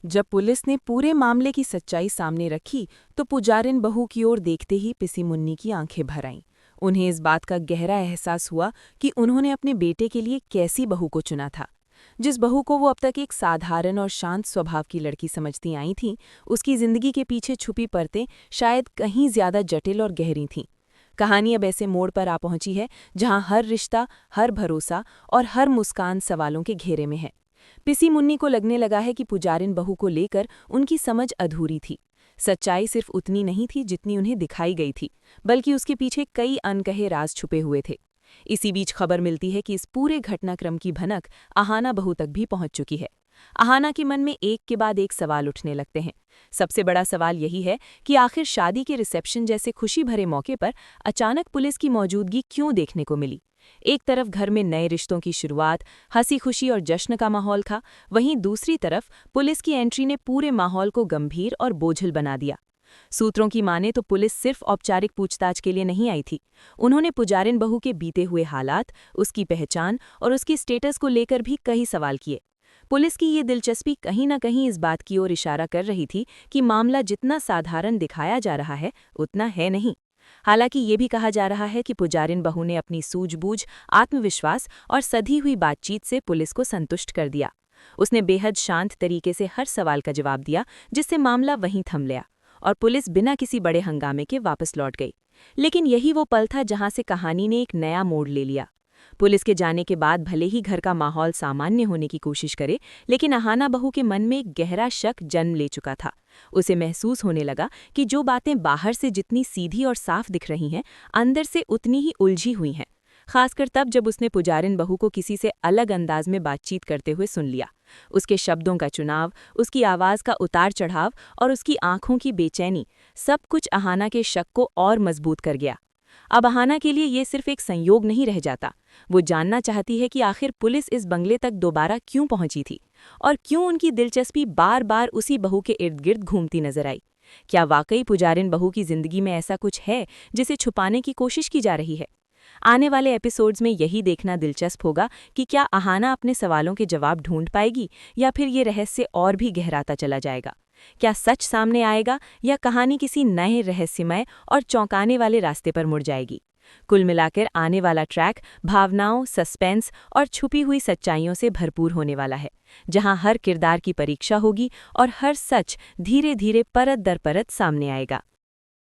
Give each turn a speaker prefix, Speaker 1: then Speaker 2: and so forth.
Speaker 1: जब पुलिस ने पूरे मामले की सच्चाई सामने रखी तो पुजारिन बहू की ओर देखते ही पिसी मुन्नी की आंखें भर आईं। उन्हें इस बात का गहरा एहसास हुआ कि उन्होंने अपने बेटे के लिए कैसी बहू को चुना था। जिस बहू को वो अब तक एक साधारण और शांत स्वभाव की लड़की समझती आई थीं, उसकी जिंदगी के पीछे छुपी परतें शायद कहीं ज्यादा जटिल और गहरी थीं। कहानी अब ऐसे मोड़ पर आ पहुंची है जहां हर रिश्ता, हर भरोसा और हर मुस्कान सवालों के घेरे में है। पिसी मुन्नी को लगने लगा है कि पुजारिन बहू को लेकर उनकी समझ अधूरी थी। सच्चाई सिर्फ उतनी नहीं थी जितनी उन्हें दिखाई गई थी, बल्कि उसके पीछे कई अनकहे राज छुपे हुए थे। इसी बीच खबर मिलती है कि इस पूरे घटनाक्रम की भनक अहाना बहू तक भी पहुंच चुकी है। अहाना के मन में एक के बाद एक सवाल उठने लगते हैं। सबसे बड़ा सवाल यही है कि आखिर शादी के रिसेप्शन जैसे खुशी भरे मौके पर अचानक पुलिस की मौजूदगी क्यों देखने को मिली। एक तरफ घर में नए रिश्तों की शुरुआत, हंसी खुशी और जश्न का माहौल था, वहीं दूसरी तरफ पुलिस की एंट्री ने पूरे माहौल को गंभीर और बोझिल बना दिया। सूत्रों की माने तो पुलिस सिर्फ औपचारिक पूछताछ के लिए नहीं आई थी। उन्होंने पुजारिन बहू के बीते हुए हालात, उसकी पहचान और उसकी स्टेटस को लेकर भी कई सवाल किए। पुलिस की ये दिलचस्पी कहीं न कहीं इस बात की ओर इशारा कर रही थी कि मामला जितना साधारण दिखाया जा रहा है, उतना है नहीं। हालांकि ये भी कहा जा रहा है कि पुजारिन बहू ने अपनी सूझबूझ, आत्मविश्वास और सधी हुई बातचीत से पुलिस को संतुष्ट कर दिया। उसने बेहद शांत तरीके से हर सवाल का जवाब दिया, जिससे मामला वहीं थम गया और पुलिस बिना किसी बड़े हंगामे के वापस लौट गई। लेकिन यही वो पल था जहां से कहानी ने एक नया मोड़ ले लिया। पुलिस के जाने के बाद भले ही घर का माहौल सामान्य होने की कोशिश करे, लेकिन अहाना बहू के मन में एक गहरा शक जन्म ले चुका था। उसे महसूस होने लगा कि जो बातें बाहर से जितनी सीधी और साफ दिख रही हैं, अंदर से उतनी ही उलझी हुई हैं। खासकर तब जब उसने पुजारिन बहू को किसी से अलग अंदाज में बातचीत करते हुए सुन लिया। उसके शब्दों का चुनाव, उसकी आवाज का उतार चढ़ाव और उसकी आंखों की बेचैनी, सब कुछ अहाना के शक को और मजबूत कर गया। अब अहाना के लिए ये सिर्फ एक संयोग नहीं रह जाता। वो जानना चाहती है कि आखिर पुलिस इस बंगले तक दोबारा क्यों पहुंची थी और क्यों उनकी दिलचस्पी बार बार उसी बहू के इर्द गिर्द घूमती नजर आई। क्या वाकई पुजारिन बहू की जिंदगी में ऐसा कुछ है जिसे छुपाने की कोशिश की जा रही है। आने वाले एपिसोड्स में यही देखना दिलचस्प होगा कि क्या अहाना अपने सवालों के जवाब ढूंढ पाएगी या फिर ये रहस्य और भी गहराता चला जाएगा। क्या सच सामने आएगा या कहानी किसी नए रहस्यमय और चौंकाने वाले रास्ते पर मुड़ जाएगी। कुल मिलाकर आने वाला ट्रैक भावनाओं, सस्पेंस और छुपी हुई सच्चाइयों से भरपूर होने वाला है, जहां हर किरदार की परीक्षा होगी और हर सच धीरे धीरे परत दर परत सामने आएगा।